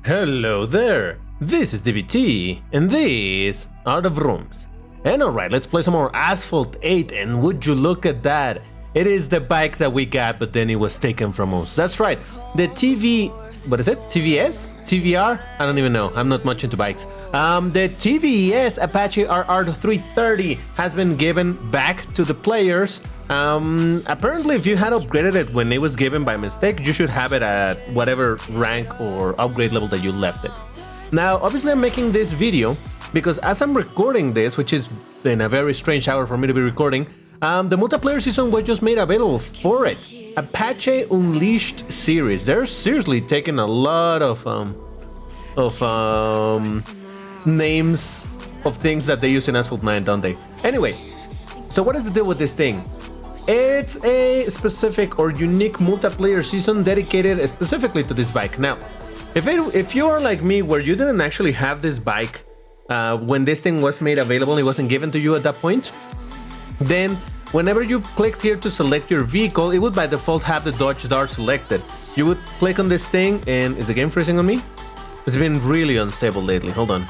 Hello there, this is DBT, and these are the rooms. And alright, let's play some more Asphalt 8, and would you look at that? It is the bike that we got, but then it was taken from us. That's right, the TVS? TVR? I don't even know, I'm not much into bikes. The TVS Apache RR 330 has been given back to the players. Apparently if you had upgraded it when it was given by mistake, you should have it at whatever rank or upgrade level that you left it. Now, obviously I'm making this video because as I'm recording this, which is in a very strange hour for me to be recording, the multiplayer season was just made available for it. Apache Unleashed series. They're seriously taking a lot of names of things that they use in Asphalt 9, don't they? Anyway, so what is the deal with this thing? It's a specific or unique multiplayer season dedicated specifically to this bike. Now, if you are like me, where you didn't actually have this bike when this thing was made available, it wasn't given to you at that point, then whenever you clicked here to select your vehicle, it would by default have the Dodge Dart selected. You would click on this thing, and is the game freezing on me? It's been really unstable lately. Hold on.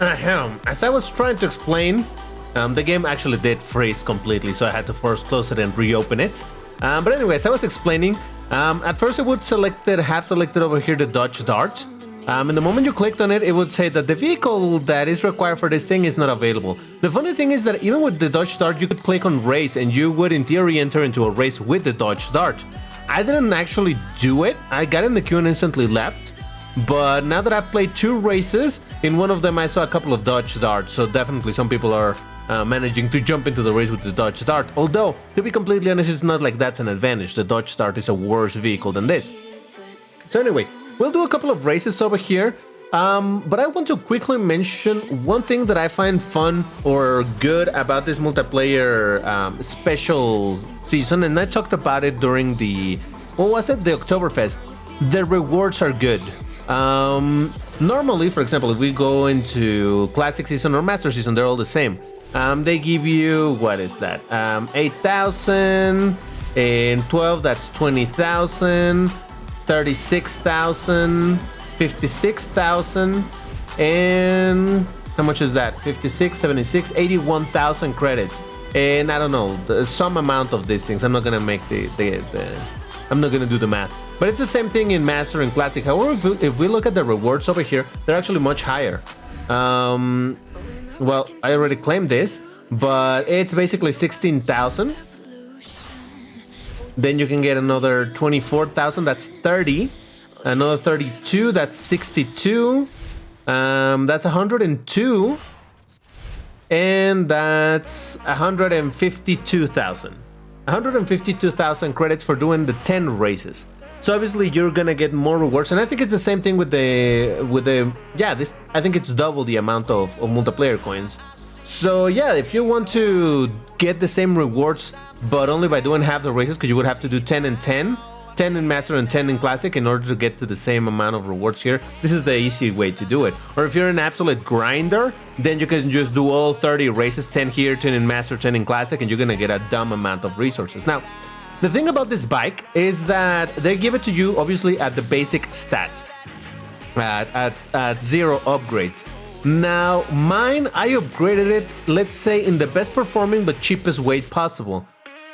As I was trying to explain, the game actually did freeze completely, so I had to first close it and reopen it. But anyways, I was explaining. At first, it would have selected over here the Dodge Dart. And the moment you clicked on it, it would say that the vehicle that is required for this thing is not available. The funny thing is that even with the Dodge Dart, you could click on race, and you would in theory enter into a race with the Dodge Dart. I didn't actually do it. I got in the queue and instantly left. But now that I've played 2 races, in one of them I saw a couple of Dodge Darts, so definitely some people are managing to jump into the race with the Dodge Dart. Although, to be completely honest, it's not like that's an advantage. The Dodge Dart is a worse vehicle than this. So anyway, we'll do a couple of races over here. But I want to quickly mention one thing that I find fun or good about this multiplayer special season, and I talked about it during the, what was it? The Oktoberfest. The rewards are good. Normally, for example, if we go into Classic Season or Master Season, they're all the same. They give you, what is that? 8,000, and 12, that's 20,000, 36,000, 56,000, and how much is that? 56, 76, 81,000 credits. And I don't know, some amount of these things. I'm not gonna make I'm not gonna do the math. But it's the same thing in Master and Classic. However, if we look at the rewards over here, they're actually much higher. Well, I already claimed this, but it's basically 16,000. Then you can get another 24,000, that's 30. Another 32, that's 62. That's 102. And that's 152,000. 152,000 credits for doing the 10 races. So obviously you're gonna get more rewards, and I think it's the same thing with the this, I think it's double the amount of multiplayer coins. So yeah, if you want to get the same rewards but only by doing half the races, because you would have to do 10 and 10 in Master and 10 in Classic in order to get to the same amount of rewards here, this is the easy way to do it. Or if you're an absolute grinder, then you can just do all 30 races, 10 here, 10 in Master, 10 in Classic, and you're gonna get a dumb amount of resources. Now, the thing about this bike is that they give it to you obviously at the basic stat, at 0 upgrades. Now mine, I upgraded it, let's say in the best performing but cheapest way possible.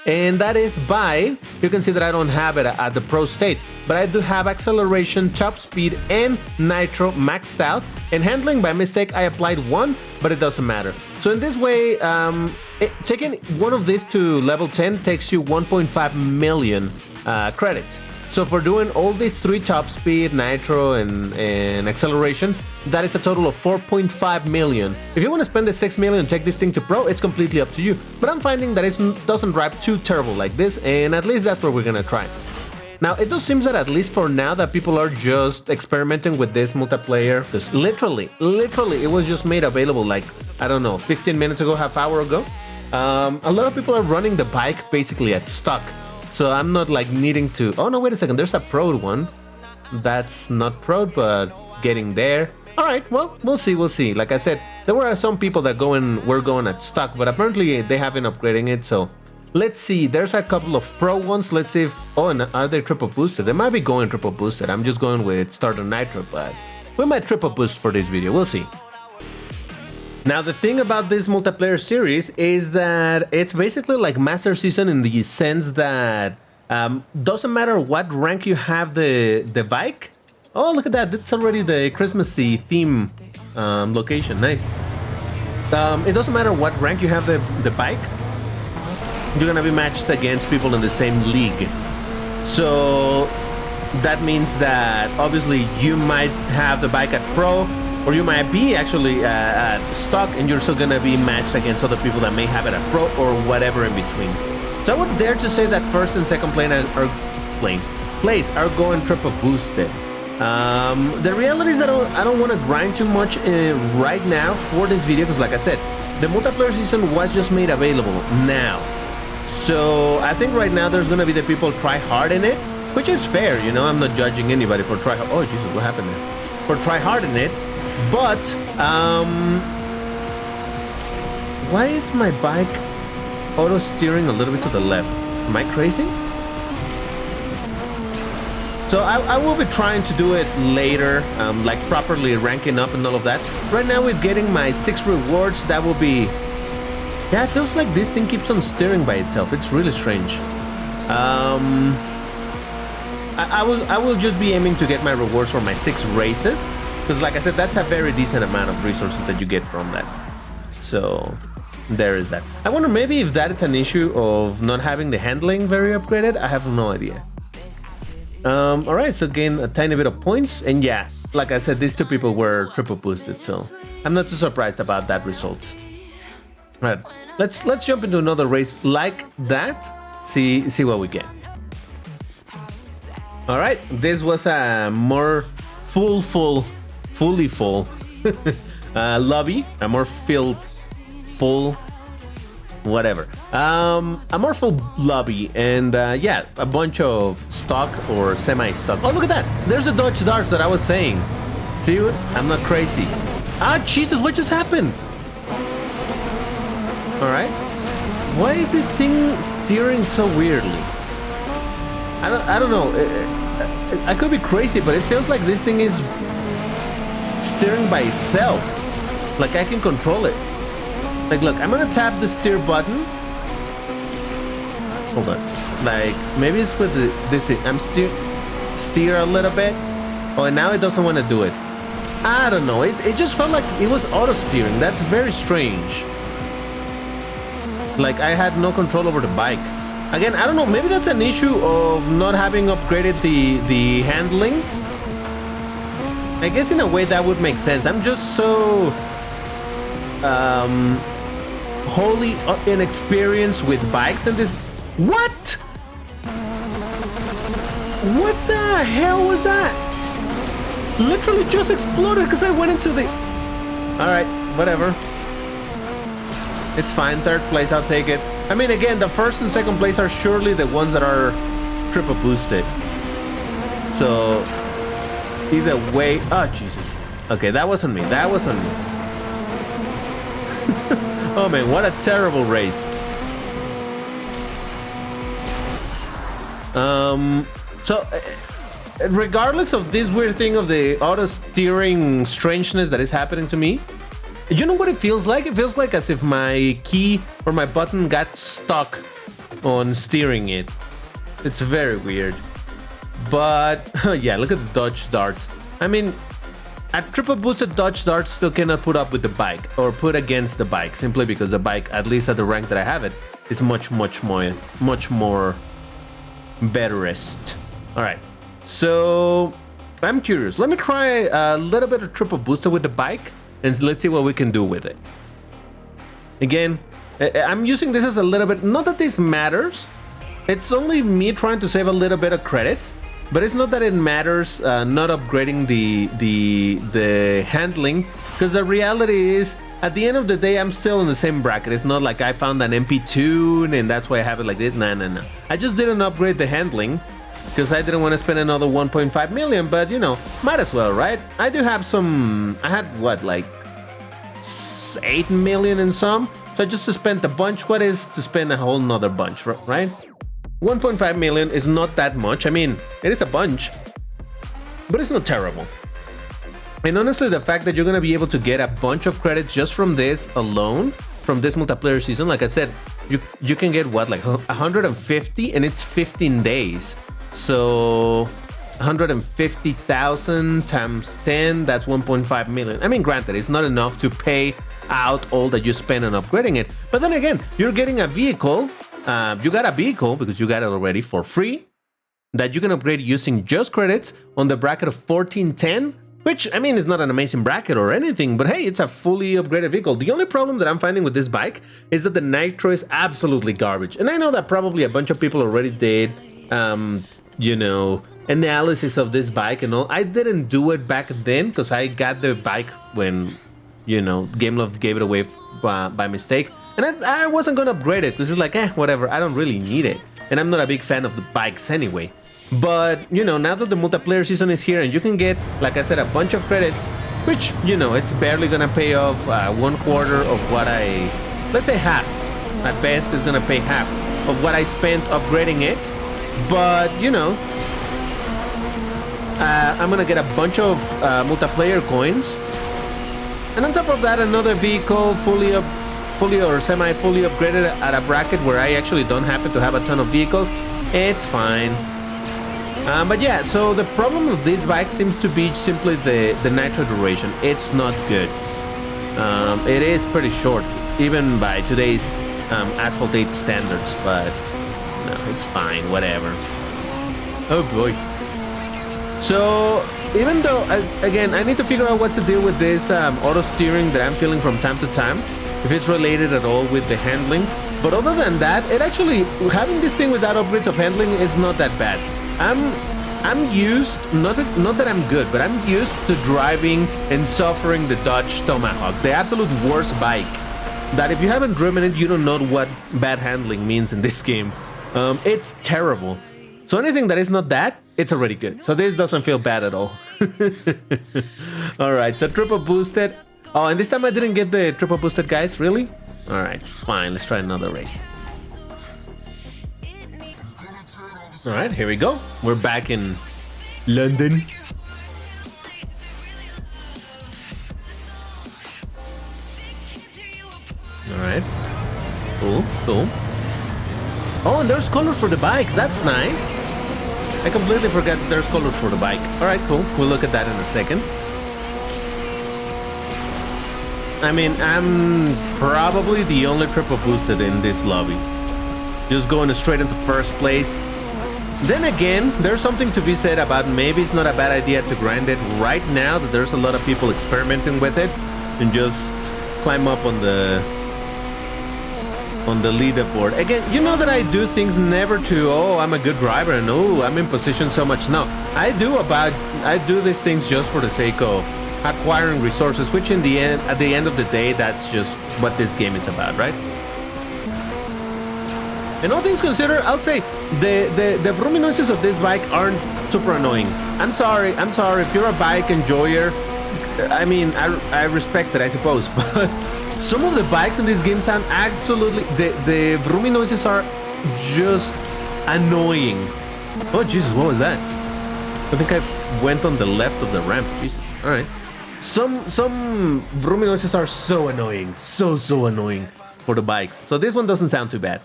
And that is by, you can see that I don't have it at the pro state, but I do have acceleration, top speed, and nitro maxed out. And handling, by mistake I applied 1, but it doesn't matter. So in this way, taking one of these to level 10 takes you 1.5 million credits. So for doing all these 3, top speed, nitro, and acceleration, that is a total of 4.5 million. If you want to spend the 6 million and take this thing to pro, it's completely up to you. But I'm finding that it doesn't drive too terrible like this, and at least that's what we're gonna try. Now, it does seem that at least for now that people are just experimenting with this multiplayer, because literally, it was just made available like, I don't know, 15 minutes ago, half hour ago. A lot of people are running the bike basically at stock. So I'm not like needing to, oh no, wait a second, there's a pro one. That's not pro, but getting there. All right, well, we'll see. Like I said, there were some people that were going at stock, but apparently they haven't upgrading it, so Let's see, there's a couple of pro ones. Let's see if, oh, and are they triple boosted? They might be going triple boosted. I'm just going with starter nitro, but we might triple boost for this video. We'll see. Now, the thing about this multiplayer series is that it's basically like Master Season in the sense that doesn't matter what rank you have the bike. Oh, look at that. That's already the Christmassy theme location. Nice. It doesn't matter what rank you have the bike. You're gonna be matched against people in the same league. So that means that obviously you might have the bike at pro, or you might be actually at stock, and you're still gonna be matched against other people that may have it at pro or whatever in between. So I would dare to say that first and second place are going triple boosted. The reality is I don't want to grind too much right now for this video, because like I said, the multiplayer season was just made available now. So I think right now there's gonna be the people try hard in it, which is fair, you know. I'm not judging anybody for try hard. Oh Jesus, what happened there? For try hard in it, but why is my bike auto steering a little bit to the left? Am I crazy? So I will be trying to do it later, like properly ranking up and all of that. Right now with getting my 6 rewards, that will be... Yeah, it feels like this thing keeps on steering by itself. It's really strange. I will just be aiming to get my rewards for my 6 races, because like I said, that's a very decent amount of resources that you get from that. So there is that. I wonder maybe if that is an issue of not having the handling very upgraded. I have no idea. All right, so gain a tiny bit of points, and yeah, like I said, these two people were triple boosted, so I'm not too surprised about that results. All right, let's jump into another race like that. See what we get. All right, this was a more fully full lobby, a more full whatever, a more full lobby, and yeah, a bunch of stock or semi-stock. Oh, look at that, there's the Dodge Darts that I was saying. See, I'm not crazy. Ah, Jesus, what just happened? All right, why is this thing steering so weirdly? I don't know. I could be crazy, but it feels like this thing is steering by itself. Like I can control it. Like, look, I'm gonna tap the steer button. Hold on. Like, maybe it's with this thing. I'm steer a little bit. Oh, and now it doesn't want to do it. I don't know. It just felt like it was auto steering. That's very strange. Like, I had no control over the bike. Again, I don't know. Maybe that's an issue of not having upgraded the handling. I guess in a way that would make sense. I'm just so wholly inexperienced with bikes and this. What? What the hell was that? Literally just exploded because I went into the... Alright, whatever. It's fine, 3rd place, I'll take it. I mean, again, the 1st and 2nd place are surely the ones that are triple boosted. So, either way... Oh, Jesus. Okay, that wasn't me. That wasn't me. Oh, man, what a terrible race. So, regardless of this weird thing of the auto steering strangeness that is happening to me, you know what it feels like? It feels like as if my key or my button got stuck on steering it. It's very weird. But yeah, look at the Dodge Darts. I mean, a triple boosted Dodge Dart still cannot put up with the bike or put against the bike, simply because the bike, at least at the rank that I have it, is much more betterest. All right, so I'm curious. Let me try a little bit of triple booster with the bike, and let's see what we can do with it. Again, I'm using this as a little bit, not that this matters. It's only me trying to save a little bit of credits. But it's not that it matters not upgrading the handling, because the reality is, at the end of the day, I'm still in the same bracket. It's not like I found an MP tune and that's why I have it like this. No. I just didn't upgrade the handling because I didn't want to spend another 1.5 million, but you know, might as well, right? I do have some, I had what, like 8 million and some, So I just spent a bunch. What is to spend a whole nother bunch, right? 1.5 million is not that much. I mean, it is a bunch, but it's not terrible. And honestly, the fact that you're gonna be able to get a bunch of credits just from this alone, from this multiplayer season, like I said, you can get what, like 150, and it's 15 days. So 150,000 times 10, that's 1.5 million. I mean, granted, it's not enough to pay out all that you spend on upgrading it. But then again, you're getting a vehicle. You got a vehicle because you got it already for free that you can upgrade using just credits on the bracket of 1410. Which, I mean, is not an amazing bracket or anything, but hey, it's a fully upgraded vehicle. The only problem that I'm finding with this bike is that the nitro is absolutely garbage. And I know that probably a bunch of people already did, you know, analysis of this bike and all. I didn't do it back then because I got the bike when, you know, Gameloft gave it away by mistake. And I wasn't going to upgrade it because it's like, whatever, I don't really need it. And I'm not a big fan of the bikes anyway. But, you know, now that the multiplayer season is here and you can get, like I said, a bunch of credits, which, you know, it's barely gonna pay off 1/4 of what let's say half, at best is gonna pay half of what I spent upgrading it. But, you know, I'm gonna get a bunch of multiplayer coins. And on top of that, another vehicle fully or semi-fully upgraded at a bracket where I actually don't happen to have a ton of vehicles. It's fine. But yeah, so the problem with this bike seems to be simply the nitro duration. It's not good. It is pretty short, even by today's Asphalt 8 standards, but no, it's fine, whatever. Oh boy. So, even though, again, I need to figure out what's the deal with this auto steering that I'm feeling from time to time, if it's related at all with the handling. But other than that, it actually, having this thing without upgrades of handling is not that bad. I'm used, not that I'm good, but I'm used to driving and suffering the Dodge Tomahawk, the absolute worst bike. That if you haven't driven it, you don't know what bad handling means in this game. It's terrible. So anything that is not that, it's already good. So this doesn't feel bad at all. Alright, so triple boosted. Oh, and this time I didn't get the triple boosted, guys, really? Alright, fine, let's try another race. Alright, here we go. We're back in London. Alright. Cool, cool. Oh, and there's colors for the bike. That's nice. I completely forgot that there's colors for the bike. Alright, cool. We'll look at that in a second. I mean, I'm probably the only triple boosted in this lobby. Just going straight into first place. Then again, there's something to be said about maybe it's not a bad idea to grind it right now that there's a lot of people experimenting with it and just climb up on the leaderboard. Again, you know that I do things never to, oh, I'm a good driver and oh, I'm in position so much. No, I do these things just for the sake of acquiring resources, which at the end of the day, that's just what this game is about, right? And all things considered, I'll say the vrooming noises of this bike aren't super annoying. I'm sorry if you're a bike enjoyer. I mean, I respect it, I suppose, but some of the bikes in this game sound absolutely, the vrooming noises are just annoying. Oh Jesus, what was that? I think I went on the left of the ramp. Jesus. All right. Some vrooming noises are so annoying, so annoying for the bikes. So this one doesn't sound too bad.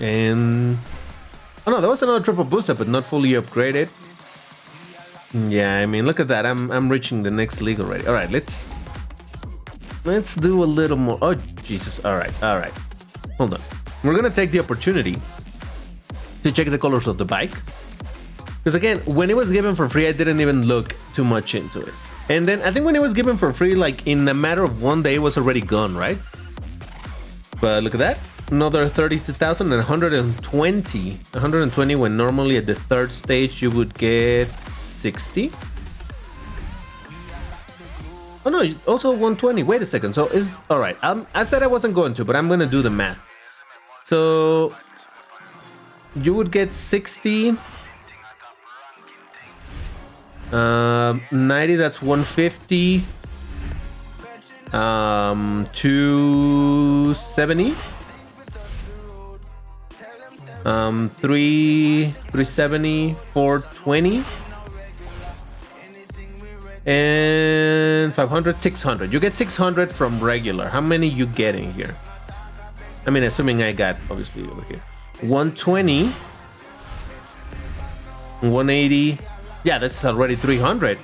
And oh no, there was another triple booster, but not fully upgraded. Yeah, I mean, look at that. I'm reaching the next league already. All right, let's do a little more. Oh Jesus! All right. Hold on. We're gonna take the opportunity to check the colors of the bike, because again, when it was given for free, I didn't even look too much into it. And then I think when it was given for free, like in a matter of one day, it was already gone, right? But look at that. Another 32,000 and 120 when normally at the third stage you would get 60. Oh no, also 120. Wait a second. So it's all right. I said I wasn't going to, but I'm gonna do the math. So you would get 60. 90, that's 150. 270. 370, 420, and 500, 600. You get 600 from regular. How many you getting here? I mean, assuming I got obviously over here 120, 180. Yeah, this is already 300.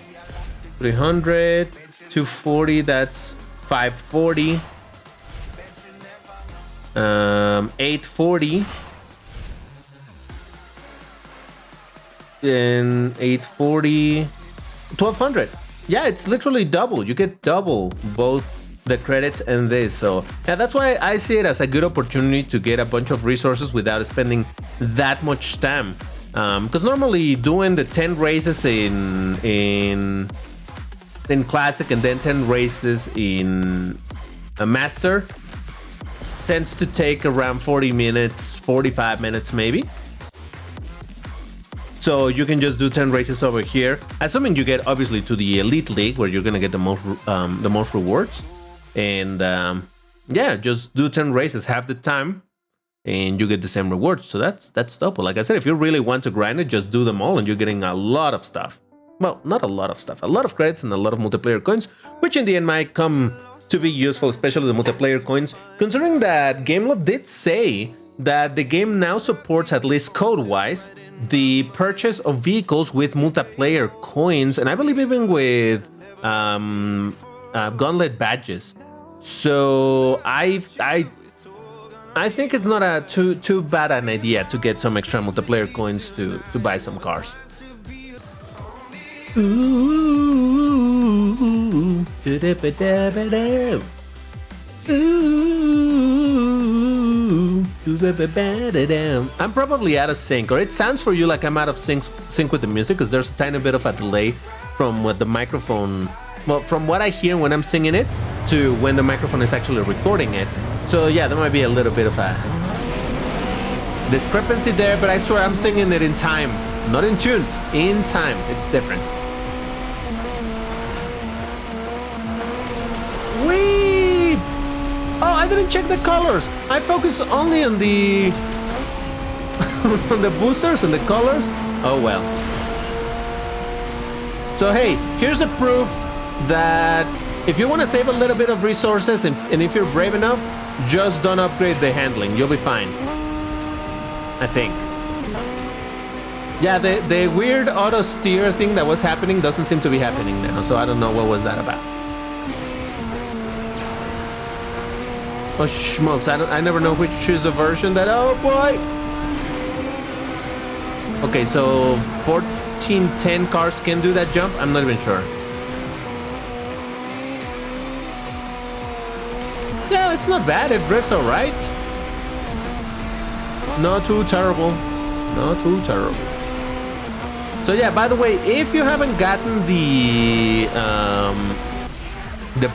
300, 240. That's 540. 840. And 840, 1200. Yeah, it's literally double. You get double both the credits and this. So yeah, that's why I see it as a good opportunity to get a bunch of resources without spending that much time. Because normally doing the 10 races in classic and then 10 races in a master tends to take around 40 minutes, 45 minutes maybe. So you can just do 10 races over here, assuming you get obviously to the elite league where you're gonna get the most rewards. And yeah, just do 10 races half the time, and you get the same rewards. So that's dope. Like I said, if you really want to grind it, just do them all, and you're getting a lot of stuff. Well, not a lot of stuff, a lot of credits and a lot of multiplayer coins, which in the end might come to be useful, especially the multiplayer coins. Considering that Gameloft did say that the game now supports, at least code-wise, the purchase of vehicles with multiplayer coins, and I believe even with gauntlet badges. So I think it's not a too bad an idea to get some extra multiplayer coins to buy some cars. Ooh, I'm probably out of sync, or it sounds for you like I'm out of sync with the music, because there's a tiny bit of a delay from what the microphone, well, from what I hear when I'm singing it to when the microphone is actually recording it. So yeah, there might be a little bit of a discrepancy there, but I swear I'm singing it in time, not in tune, in time. It's different. Whee! Oh, I didn't check the colors. I focused only on the on the boosters and the colors. Oh well. So hey, here's a proof that if you want to save a little bit of resources and if you're brave enough, just don't upgrade the handling. You'll be fine, I think. Yeah, the weird auto steer thing that was happening doesn't seem to be happening now, so I don't know what was that about. Oh smokes, I never know which is the version that, oh boy. Okay, so 1410 cars can do that jump? I'm not even sure. Yeah, it's not bad, it drifts alright. Not too terrible. Not too terrible. So yeah, by the way, if you haven't gotten the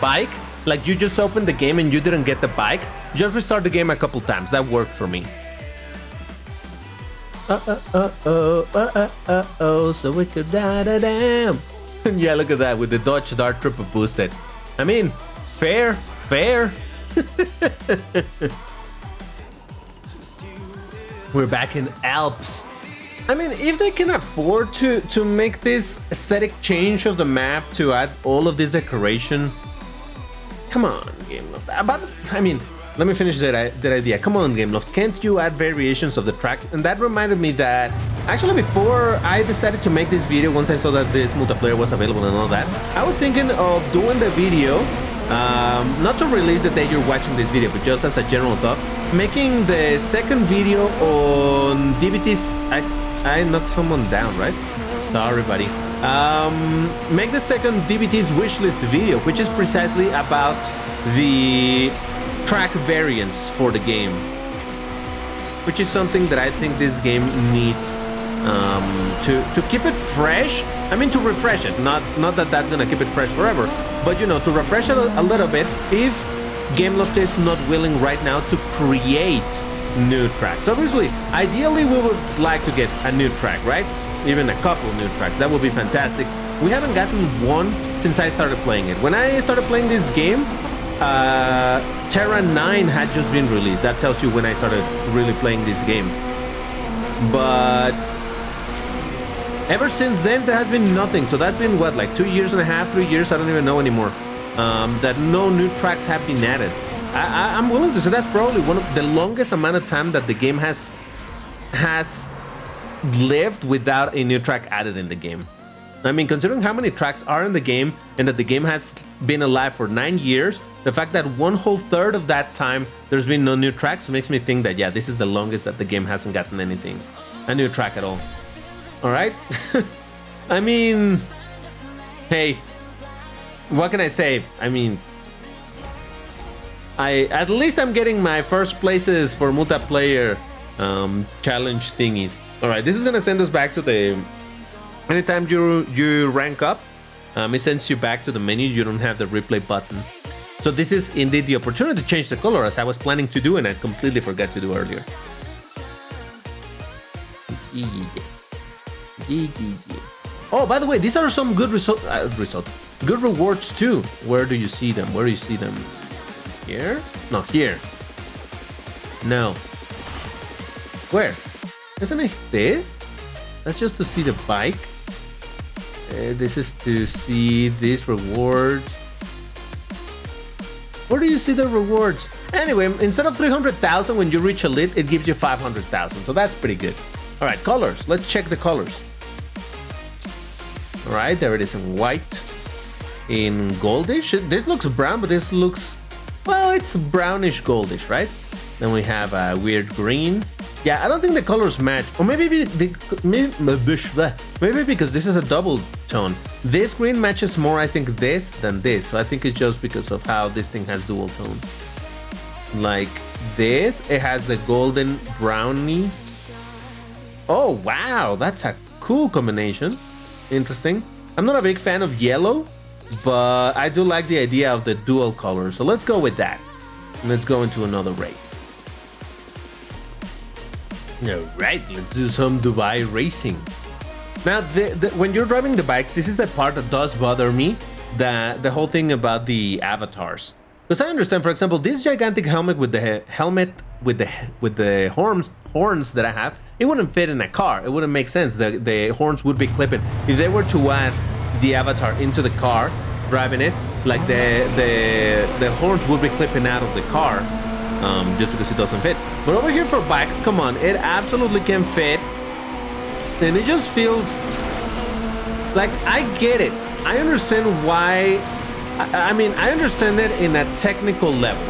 bike, like you just opened the game and you didn't get the bike, just restart the game a couple times. That worked for me. So we could da-da-dam. Yeah, look at that with the Dodge Dart triple boosted. I mean, fair. We're back in Alps. I mean, if they can afford to make this aesthetic change of the map to add all of this decoration, come on, Gameloft. I mean, let me finish that idea. Come on, Gameloft. Can't you add variations of the tracks? And that reminded me that actually before I decided to make this video, once I saw that this multiplayer was available and all that, I was thinking of doing the video, not to release the day you're watching this video, but just as a general thought, making the second video on DVT's. I knocked someone down, right? Sorry, buddy. Make the second DVT's wishlist video, which is precisely about the track variants for the game, which is something that I think this game needs to keep it fresh. I mean, to refresh it. Not that that's gonna keep it fresh forever, but you know, to refresh it a little bit. If Gameloft is not willing right now to create new tracks, obviously, ideally we would like to get a new track, right? Even a couple new tracks. That would be fantastic. We haven't gotten one since I started playing it. When I started playing this game, Terra 9 had just been released. That tells you when I started really playing this game. But ever since then, there has been nothing. So that's been, what, like 2 years and a half, 3 years? I don't even know anymore. That no new tracks have been added. I'm willing to say that's probably one of the longest amount of time that the game has lived without a new track added in the game. I mean, considering how many tracks are in the game and that the game has been alive for 9 years, the fact that one whole third of that time there's been no new tracks makes me think that, yeah, this is the longest that the game hasn't gotten anything, a new track at all. All right. I mean, hey, what can I say? I mean, at least I'm getting my first places for multiplayer challenge thingies. All right, this is gonna send us back to the. Anytime you rank up, it sends you back to the menu. You don't have the replay button. So this is indeed the opportunity to change the color, as I was planning to do and I completely forgot to do earlier. Oh, by the way, these are some good good rewards too. Where do you see them? Where do you see them? Here? No, here. No. Where? Isn't it this? That's just to see the bike. This is to see these rewards. Where do you see the rewards? Anyway, instead of 300,000 when you reach elite, it gives you 500,000. So that's pretty good. All right, colors. Let's check the colors. All right, there it is in white. In goldish. This looks brown, but this looks, well, it's brownish goldish, right? Then we have a weird green. Yeah, I don't think the colors match. Or maybe maybe because this is a double tone. This green matches more, I think, this than this. So I think it's just because of how this thing has dual tone. Like this, it has the golden brownie. Oh, wow, that's a cool combination. Interesting. I'm not a big fan of yellow, but I do like the idea of the dual color. So let's go with that. Let's go into another race. Alright, let's do some Dubai racing. Now, when you're driving the bikes, this is the part that does bother me, the whole thing about the avatars. Because I understand, for example, this gigantic helmet with the horns that I have, it wouldn't fit in a car. It wouldn't make sense. The horns would be clipping. If they were to add the avatar into the car, driving it, like the horns would be clipping out of the car. Just because it doesn't fit. But over here for bikes, come on, it absolutely can fit. And it just feels like I get it. I understand why. I mean, I understand it in a technical level.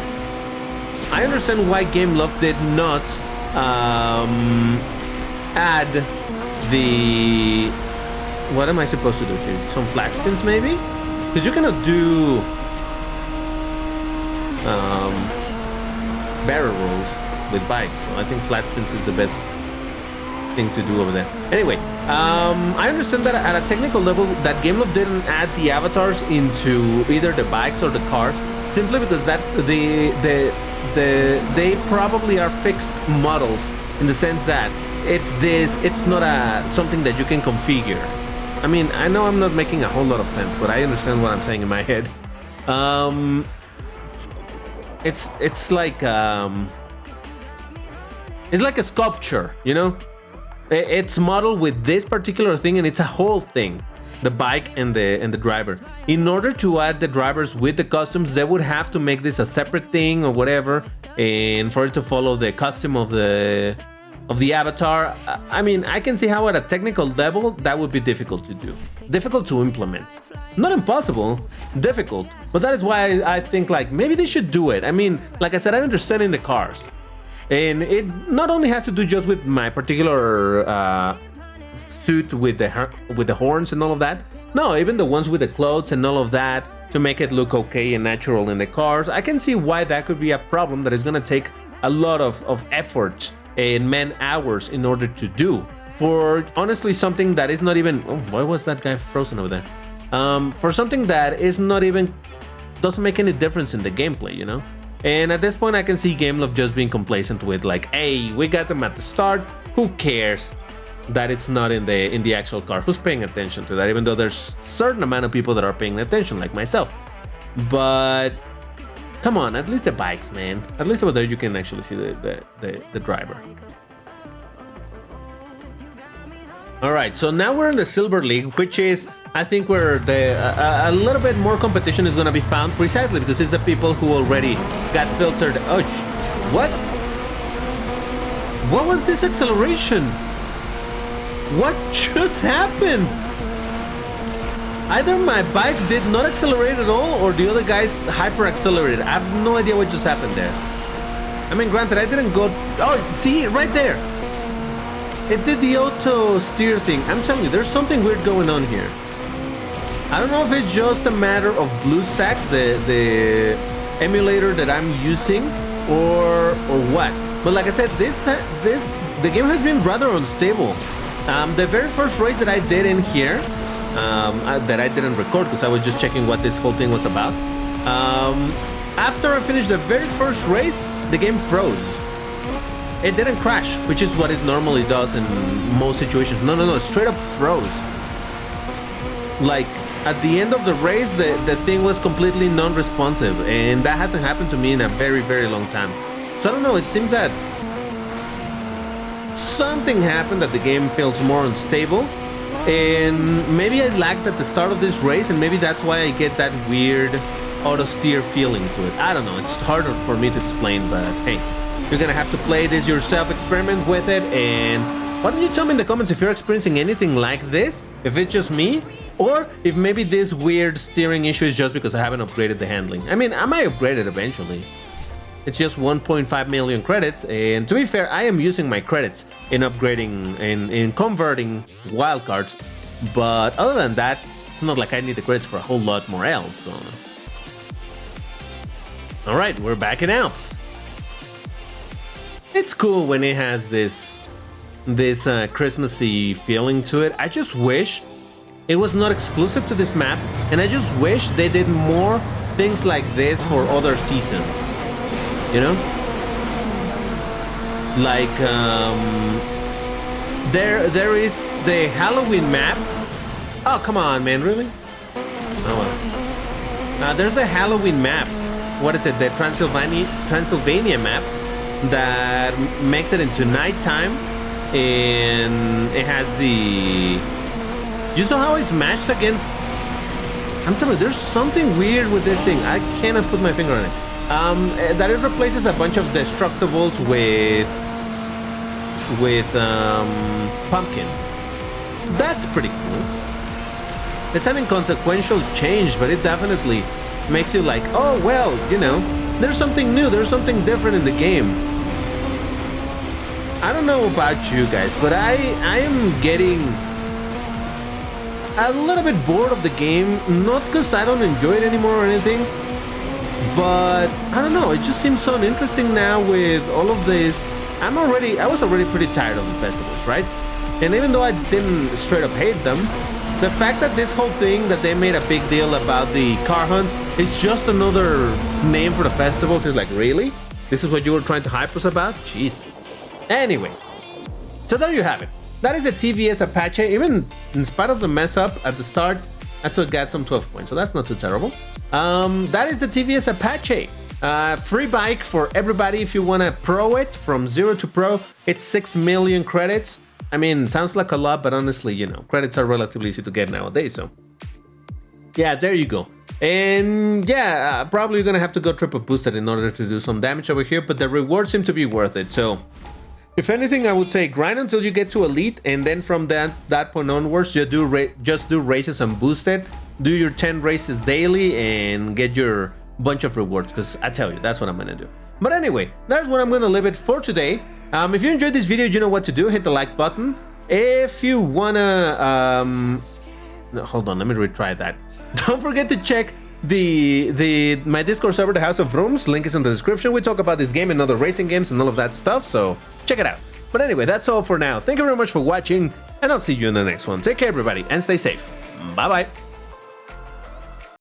I understand why GameLoft did not add the. What am I supposed to do here? Some flat spins, maybe? Because you cannot do barrel rolls with bikes, so I think flat spins is the best thing to do over there. Anyway, I understand that at a technical level that GameLoft didn't add the avatars into either the bikes or the cars, simply because that they probably are fixed models in the sense that it's not something that you can configure. I mean, I know I'm not making a whole lot of sense, but I understand what I'm saying in my head. It's like a sculpture, you know? It's modeled with this particular thing, and it's a whole thing, the bike and the driver. In order to add the drivers with the customs, they would have to make this a separate thing or whatever, and for it to follow the custom of the avatar. I mean, I can see how at a technical level that would be difficult to do, difficult to implement. Not impossible, difficult. But that is why I think like maybe they should do it. I mean, like I said, I understand in the cars, and it not only has to do just with my particular suit with the horns and all of that. No, even the ones with the clothes and all of that, to make it look okay and natural in the cars. I can see why that could be a problem that is going to take a lot of effort and man hours in order to do. For honestly something that is not even... Oh, why was that guy frozen over there? For something that is not even... doesn't make any difference in the gameplay, you know? And at this point I can see GameLoft just being complacent with like, hey, we got them at the start, who cares that it's not in the actual car? Who's paying attention to that? Even though there's a certain amount of people that are paying attention, like myself. But Come on, at least the bikes, man. At least over there you can actually see the driver. All right, so now we're in the Silver League, which is, I think, where a little bit more competition is going to be found, precisely because it's the people who already got filtered. Oh, what? What was this acceleration? What just happened? Either my bike did not accelerate at all, or the other guys hyper accelerated. I have no idea what just happened there. I mean, granted, I didn't go. Oh, see, right there. It did the auto steer thing. I'm telling you, there's something weird going on here. I don't know if it's just a matter of BlueStacks, the emulator that I'm using, or what. But like I said, the game has been rather unstable. The very first race that I did in here, that I didn't record because I was just checking what this whole thing was about. After I finished the very first race, the game froze. It didn't crash, which is what it normally does in most situations. No, it straight up froze. Like, at the end of the race, the thing was completely non-responsive, and that hasn't happened to me in a very, very long time. So I don't know, it seems that something happened that the game feels more unstable, and maybe I lagged at the start of this race, and maybe that's why I get that weird auto steer feeling to it. I don't know, it's harder for me to explain, but hey, you're gonna have to play this yourself, experiment with it, and why don't you tell me in the comments if you're experiencing anything like this, if it's just me, or if maybe this weird steering issue is just because I haven't upgraded the handling. I mean, I might upgrade it eventually. It's just 1.5 million credits, and to be fair, I am using my credits in upgrading and in converting wildcards, but other than that, it's not like I need the credits for a whole lot more else. So. Alright, we're back in Alps. It's cool when it has this Christmassy feeling to it. I just wish it was not exclusive to this map, and I just wish they did more things like this for other seasons. You know, like there is the Halloween map. Oh, come on, man, really? Oh well. There's a Halloween map. What is it? The Transylvania map that makes it into nighttime, and it has the. You saw how it's matched against. I'm telling you, there's something weird with this thing. I cannot put my finger on it. That it replaces a bunch of destructibles with pumpkins. That's pretty cool. It's an inconsequential change, but it definitely makes you like, oh well, you know, there's something new, there's something different in the game. I don't know about you guys, but I am getting a little bit bored of the game, not because I don't enjoy it anymore or anything, but I don't know, it just seems so uninteresting now with all of this. I was already pretty tired of the festivals, right? And even though I didn't straight up hate them, the fact that this whole thing that they made a big deal about the car hunts is just another name for the festivals is like, really? This is what you were trying to hype us about? Jesus. Anyway, so there you have it. That is a TVS Apache. Even in spite of the mess up at the start, I still got some 12 points, so that's not too terrible. That is the TVS Apache. Free bike for everybody if you want to pro it from 0 to pro. It's 6 million credits. I mean, sounds like a lot, but honestly, you know, credits are relatively easy to get nowadays, so. Yeah, there you go. And yeah, probably you're gonna have to go triple boosted in order to do some damage over here, but the rewards seem to be worth it, so. If anything, I would say grind until you get to elite, and then from that point onwards, you just do races and boosted. Do your 10 races daily and get your bunch of rewards, because I tell you, that's what I'm gonna do. But anyway, that's what I'm gonna leave it for today. If you enjoyed this video, you know what to do. Hit the like button. If you wanna, no, hold on, let me retry that. Don't forget to check my Discord server, the House of Rooms. Link is in the description. We talk about this game and other racing games and all of that stuff, so check it out. But anyway, that's all for now. Thank you very much for watching, and I'll see you in the next one. Take care, everybody, and stay safe. Bye bye.